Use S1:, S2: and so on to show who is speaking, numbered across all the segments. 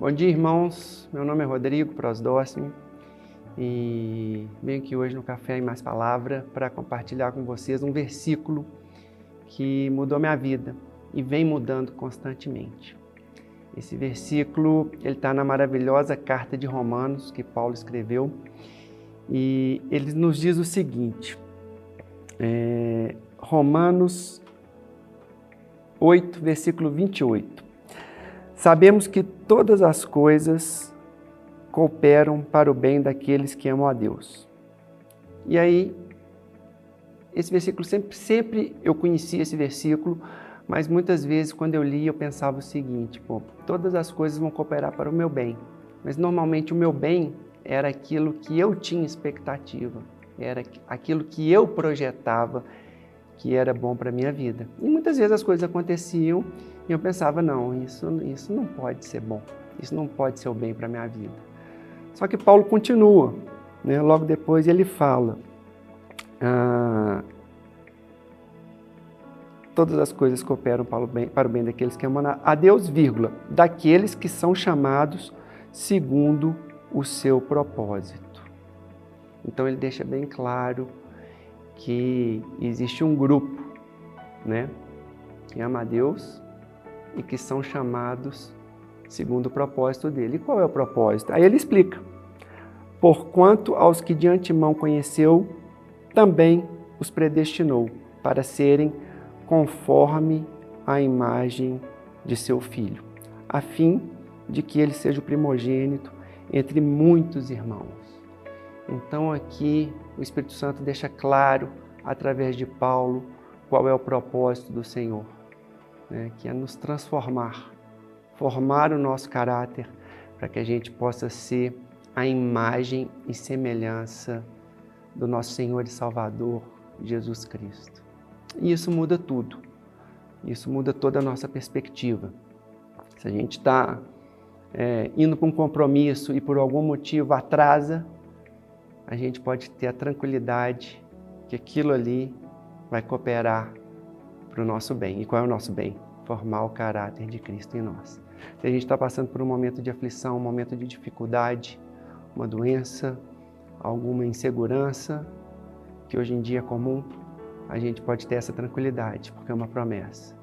S1: Bom dia, irmãos. Meu nome é Rodrigo Prosdóximo e venho aqui hoje no Café e Mais Palavra para compartilhar com vocês um versículo que mudou minha vida e vem mudando constantemente. Esse versículo ele está na maravilhosa carta de Romanos que Paulo escreveu e ele nos diz o seguinte, Romanos 8, versículo 28. Sabemos que todas as coisas cooperam para o bem daqueles que amam a Deus. E aí, esse versículo sempre eu conhecia esse versículo, mas muitas vezes quando eu li eu pensava o seguinte, todas as coisas vão cooperar para o meu bem. Mas normalmente o meu bem era aquilo que eu tinha expectativa, era aquilo que eu projetava que era bom para a minha vida. E muitas vezes as coisas aconteciam e eu pensava, não, isso não pode ser bom, isso não pode ser o bem para a minha vida. Só que Paulo continua, né? Logo depois ele fala, todas as coisas cooperam para o bem daqueles que amam a Deus, daqueles que são chamados segundo o seu propósito. Então ele deixa bem claro que existe um grupo, né, que ama a Deus e que são chamados segundo o propósito dele. E qual é o propósito? Aí ele explica. Porquanto aos que de antemão conheceu, também os predestinou para serem conforme a imagem de seu Filho, a fim de que ele seja o primogênito entre muitos irmãos. Então aqui o Espírito Santo deixa claro, através de Paulo, qual é o propósito do Senhor, né? Que é nos transformar, formar o nosso caráter, para que a gente possa ser a imagem e semelhança do nosso Senhor e Salvador, Jesus Cristo. E isso muda tudo, isso muda toda a nossa perspectiva. Se a gente está indo para um compromisso e por algum motivo atrasa, a gente pode ter a tranquilidade que aquilo ali vai cooperar para o nosso bem. E qual é o nosso bem? Formar o caráter de Cristo em nós. Se a gente está passando por um momento de aflição, um momento de dificuldade, uma doença, alguma insegurança, que hoje em dia é comum, a gente pode ter essa tranquilidade, porque é uma promessa,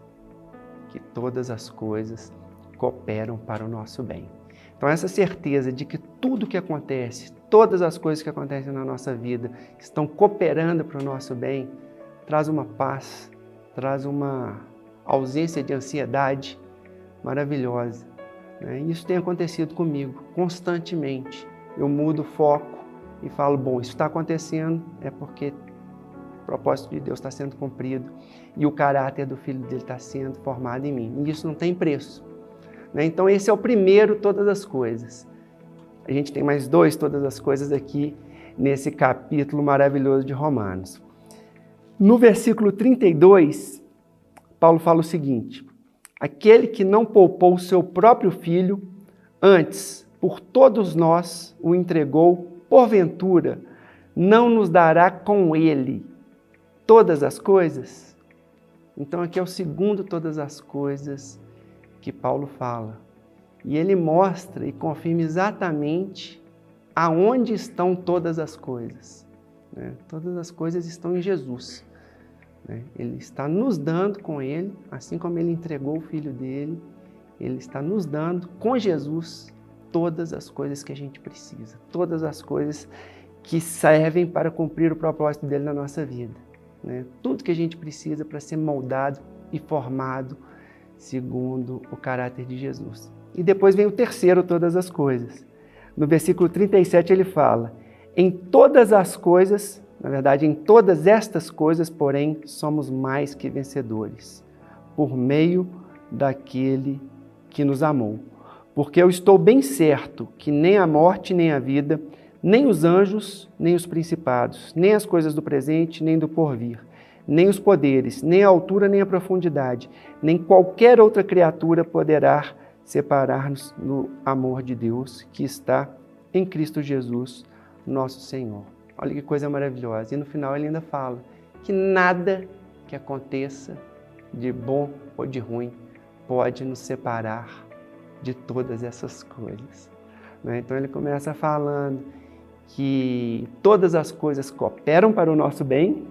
S1: que todas as coisas cooperam para o nosso bem. Então essa certeza de que tudo que acontece, todas as coisas que acontecem na nossa vida, estão cooperando para o nosso bem, traz uma paz, traz uma ausência de ansiedade maravilhosa, né? E isso tem acontecido comigo constantemente. Eu mudo o foco e falo, bom, isso está acontecendo é porque o propósito de Deus está sendo cumprido e o caráter do Filho dele está sendo formado em mim. E isso não tem preço, né? Então esse é o primeiro, todas as coisas. A gente tem mais dois, todas as coisas aqui nesse capítulo maravilhoso de Romanos. No versículo 32, Paulo fala o seguinte, aquele que não poupou o seu próprio filho, antes, por todos nós, o entregou, porventura, não nos dará com ele todas as coisas? Então aqui é o segundo todas as coisas que Paulo fala. E ele mostra e confirma exatamente aonde estão todas as coisas, né? Todas as coisas estão em Jesus, né? Ele está nos dando com ele, assim como ele entregou o Filho dele, ele está nos dando com Jesus todas as coisas que a gente precisa, todas as coisas que servem para cumprir o propósito dele na nossa vida, né? Tudo que a gente precisa para ser moldado e formado segundo o caráter de Jesus. E depois vem o terceiro, todas as coisas. No versículo 37 ele fala, em todas as coisas, na verdade, em todas estas coisas, porém, somos mais que vencedores, por meio daquele que nos amou. Porque eu estou bem certo que nem a morte, nem a vida, nem os anjos, nem os principados, nem as coisas do presente, nem do porvir, nem os poderes, nem a altura, nem a profundidade, nem qualquer outra criatura poderá separar-nos do amor de Deus que está em Cristo Jesus, nosso Senhor. Olha que coisa maravilhosa. E no final ele ainda fala que nada que aconteça de bom ou de ruim pode nos separar de todas essas coisas. Né? Então ele começa falando que todas as coisas cooperam para o nosso bem.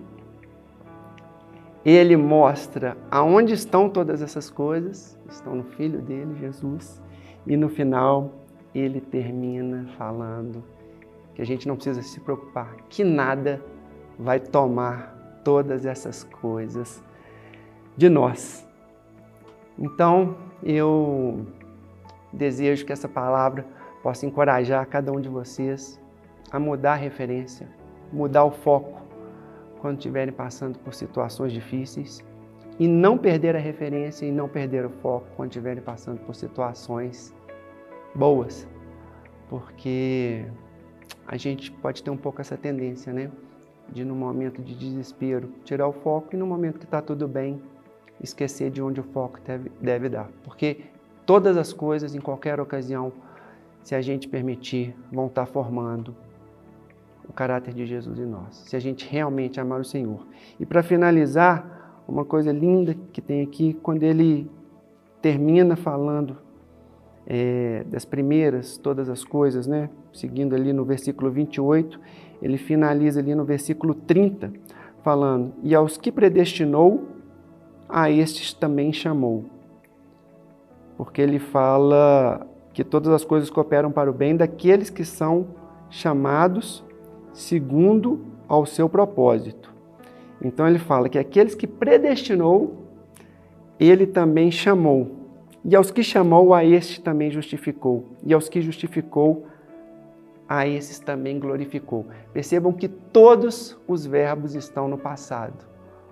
S1: Ele mostra aonde estão todas essas coisas, estão no Filho dele, Jesus. E no final ele termina falando que a gente não precisa se preocupar, que nada vai tomar todas essas coisas de nós. Então, eu desejo que essa palavra possa encorajar cada um de vocês a mudar a referência, mudar o foco quando estiverem passando por situações difíceis e não perder a referência e não perder o foco quando estiverem passando por situações boas, porque a gente pode ter um pouco essa tendência, né? De no momento de desespero tirar o foco e no momento que está tudo bem esquecer de onde o foco deve dar, porque todas as coisas em qualquer ocasião, se a gente permitir, vão estar formando o caráter de Jesus em nós, se a gente realmente amar o Senhor. E para finalizar, uma coisa linda que tem aqui, quando ele termina falando das primeiras, todas as coisas, né? Seguindo ali no versículo 28, ele finaliza ali no versículo 30, falando, e aos que predestinou, a estes também chamou. Porque ele fala que todas as coisas cooperam para o bem daqueles que são chamados segundo ao seu propósito. Então ele fala que aqueles que predestinou, ele também chamou. E aos que chamou, a estes também justificou. E aos que justificou, a esses também glorificou. Percebam que todos os verbos estão no passado.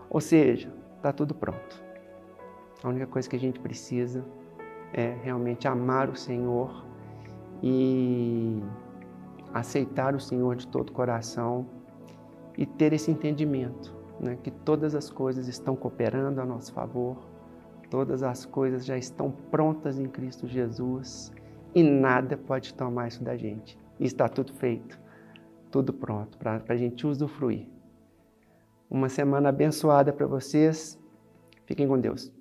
S1: Ou seja, está tudo pronto. A única coisa que a gente precisa é realmente amar o Senhor e aceitar o Senhor de todo o coração e ter esse entendimento, né, que todas as coisas estão cooperando a nosso favor, todas as coisas já estão prontas em Cristo Jesus e nada pode tomar isso da gente. E está tudo feito, tudo pronto para a gente usufruir. Uma semana abençoada para vocês. Fiquem com Deus.